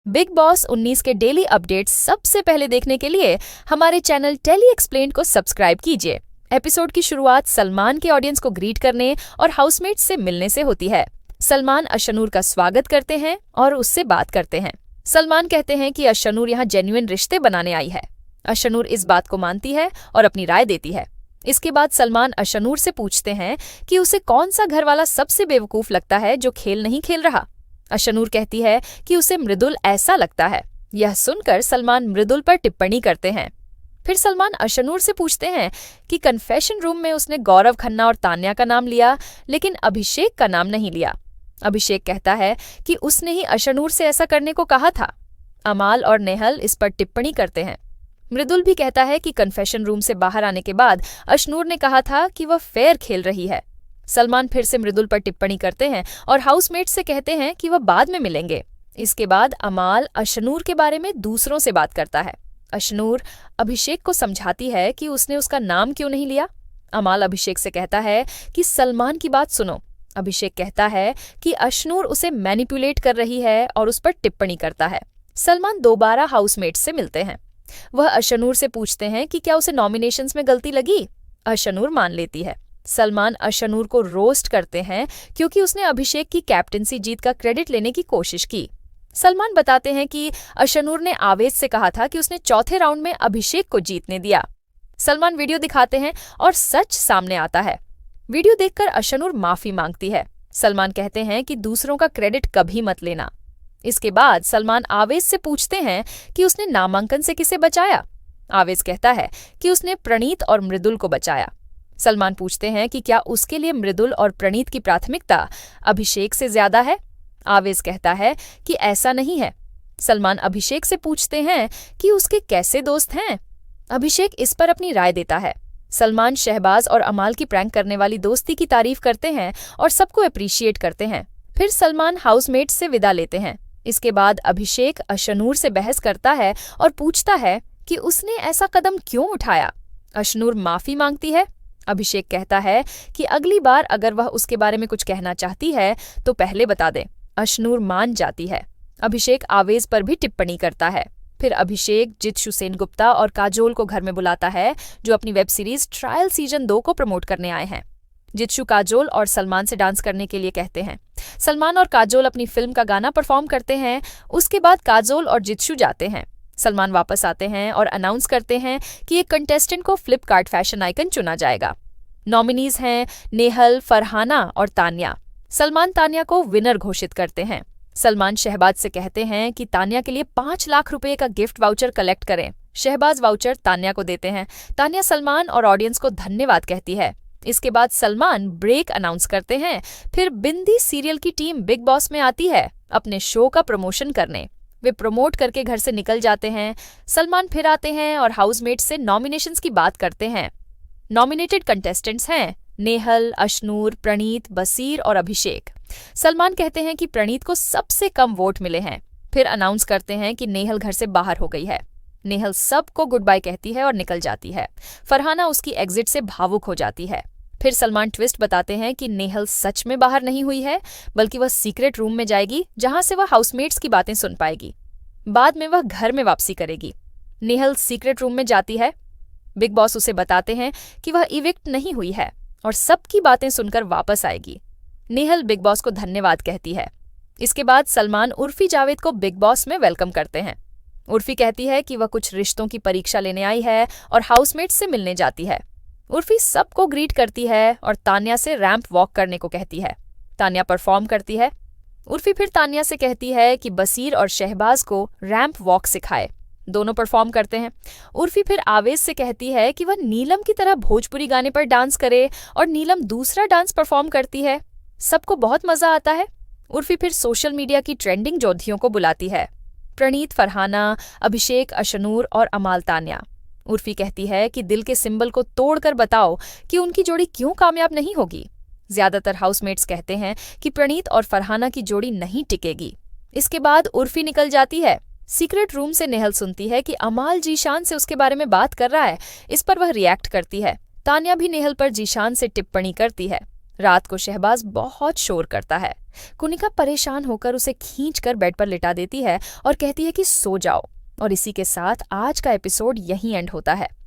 Big boss 19 के daily updates सबसे पहले देखने के लिए हमारे चैनल टेली एक्सप्लेन्ड को सब्सक्राइब कीजिए। एपिसोड की शुरुआत सलमान के ऑडियंस को ग्रीट करने और हाउसमेट्स से मिलने से होती है। सलमान अशनूर का स्वागत करते हैं और उससे बात करते हैं। सलमान कहते हैं कि अशनूर यहाँ जेन्युइन रिश्ते बनाने आई है। अशनूर इस बात को मानती है और अपनी राय देती है। इसके बाद सलमान अशनूर से पूछते हैं कि उसे कौन सा घरवाला सबसे बेवकूफ लगता है जो खेल नहीं खेल रहा। अशनूर कहती है कि उसे मृदुल ऐसा लगता है। यह सुनकर सलमान मृदुल पर टिप्पणी करते हैं। फिर सलमान अशनूर से पूछते हैं कि कन्फेशन रूम में उसने गौरव खन्ना और तान्या का नाम लिया, लेकिन अभिषेक का नाम नहीं लिया। अभिषेक कहता है कि उसने ही अशनूर से ऐसा करने को कहा था। अमाल और नेहल इस पर टिप्पणी करते हैं। मृदुल भी कहता है कि कन्फेशन रूम से बाहर आने के बाद अशनूर ने कहा था कि वह फेयर खेल रही है। सलमान फिर से मृदुल पर टिप्पणी करते हैं और हाउसमेट से कहते हैं कि वह बाद में मिलेंगे। इसके बाद अमाल अशनूर के बारे में दूसरों से बात करता है। अशनूर अभिषेक को समझाती है कि उसने उसका नाम क्यों नहीं लिया। अमाल अभिषेक से कहता है कि सलमान की बात सुनो। अभिषेक कहता है कि अशनूर उसे मैनिपुलेट कर रही है और उस पर टिप्पणी करता है। सलमान दोबारा हाउसमेट से मिलते हैं। वह अशनूर से पूछते हैं कि क्या उसे नॉमिनेशंस में गलती लगी। अशनूर मान लेती है। सलमान अशनूर को रोस्ट करते हैं क्योंकि उसने अभिषेक की कैप्टनसी जीत का क्रेडिट लेने की कोशिश की। सलमान बताते हैं कि अशनूर ने आवेश से कहा था कि उसने चौथे राउंड में अभिषेक को जीतने दिया। सलमान वीडियो दिखाते हैं और सच सामने आता है। वीडियो देखकर अशनूर माफी मांगती है। सलमान कहते हैं कि दूसरों का क्रेडिट कभी मत लेना। इसके बाद सलमान आवेश से पूछते हैं कि उसने नामांकन से किसे बचाया। आवेश कहता है कि उसने प्रणीत और मृदुल को बचाया। सलमान पूछते हैं कि क्या उसके लिए मृदुल और प्रणीत की प्राथमिकता अभिषेक से ज्यादा है। आवेश कहता है कि ऐसा नहीं है। सलमान अभिषेक से पूछते हैं कि उसके कैसे दोस्त हैं। अभिषेक इस पर अपनी राय देता है। सलमान शहबाज और अमाल की प्रैंक करने वाली दोस्ती की तारीफ करते हैं और सबको अप्रिशिएट करते हैं। फिर सलमान हाउसमेट्स से विदा लेते हैं। इसके बाद अभिषेक अशनूर से बहस करता है और पूछता है कि उसने ऐसा कदम क्यों उठाया। अशनूर माफी मांगती है। अभिषेक कहता है कि अगली बार अगर वह उसके बारे में कुछ कहना चाहती है तो पहले बता दे। अशनूर मान जाती है। अभिषेक आवेश पर भी टिप्पणी करता है। फिर अभिषेक जित्शु सेनगुप्ता और काजोल को घर में बुलाता है, जो अपनी वेब सीरीज ट्रायल सीजन 2 को प्रमोट करने आए हैं। जित्शु काजोल और सलमान से डांस करने के लिए कहते हैं। सलमान और काजोल अपनी फिल्म का गाना परफॉर्म करते हैं। उसके बाद काजोल और जित्शु जाते हैं। सलमान वापस आते हैं और अनाउंस करते हैं कि एक कंटेस्टेंट को फ्लिपकार्ट फैशन आइकन चुना जाएगा। नॉमिनीज हैं नेहल, फरहाना और तान्या। सलमान तान्या को विनर घोषित करते हैं। सलमान शहबाज से कहते हैं कि तान्या के लिए 5 लाख रुपए का गिफ्ट वाउचर कलेक्ट करें। शहबाज वाउचर तान्या को देते हैं। तान्या सलमान और ऑडियंस को धन्यवाद कहती है। इसके बाद सलमान ब्रेक अनाउंस करते हैं। फिर बिंदी सीरियल की टीम बिग बॉस में आती है अपने शो का प्रमोशन करने। वे प्रमोट करके घर से निकल जाते हैं। सलमान फिर आते हैं और हाउसमेट्स से नॉमिनेशंस की बात करते हैं। नॉमिनेटेड कंटेस्टेंट्स हैं नेहल, अशनूर, प्रणीत, बसीर और अभिषेक। सलमान कहते हैं कि प्रणीत को सबसे कम वोट मिले हैं। फिर अनाउंस करते हैं कि नेहल घर से बाहर हो गई है। नेहल सबको गुड बाय कहती है और निकल जाती है। फरहाना उसकी एग्जिट से भावुक हो जाती है। फिर सलमान ट्विस्ट बताते हैं कि नेहल सच में बाहर नहीं हुई है, बल्कि वह सीक्रेट रूम में जाएगी, जहां से वह हाउसमेट्स की बातें सुन पाएगी। बाद में वह घर में वापसी करेगी। नेहल सीक्रेट रूम में जाती है। बिग बॉस उसे बताते हैं कि वह इविक्ट नहीं हुई है और सबकी बातें सुनकर वापस आएगी। नेहल बिग बॉस को धन्यवाद कहती है। इसके बाद सलमान उर्फी जावेद को बिग बॉस में वेलकम करते हैं। उर्फी कहती है कि वह कुछ रिश्तों की परीक्षा लेने आई है और हाउसमेट्स से मिलने जाती है। उर्फी सबको ग्रीट करती है और तान्या से रैंप वॉक करने को कहती है। तान्या परफॉर्म करती है। उर्फी फिर तान्या से कहती है कि बसीर और शहबाज को रैंप वॉक सिखाए। दोनों परफॉर्म करते हैं। उर्फी फिर आवेश से कहती है कि वह नीलम की तरह भोजपुरी गाने पर डांस करे और नीलम दूसरा डांस परफॉर्म करती है। सबको बहुत मजा आता है। उर्फी फिर सोशल मीडिया की ट्रेंडिंग जोधियों को बुलाती है। प्रणीत, फरहाना, अभिषेक, अशनूर और अमाल तान्या। उर्फी कहती है कि दिल के सिंबल को तोड़कर बताओ कि उनकी जोड़ी क्यों कामयाब नहीं होगी। ज्यादातर हाउसमेट्स कहते हैं कि प्रणीत और फरहाना की जोड़ी नहीं टिकेगी। इसके बाद उर्फी निकल जाती है। सीक्रेट रूम से नेहल सुनती है कि अमाल जीशान से उसके बारे में बात कर रहा है। इस पर वह रिएक्ट करती है। तान्या भी नेहल पर जीशान से टिप्पणी करती है। रात को शहबाज बहुत शोर करता है। कुनिका परेशान होकर उसे खींचकर बेड पर लिटा देती है और कहती है कि सो जाओ। और इसी के साथ आज का एपिसोड यहीं एंड होता है।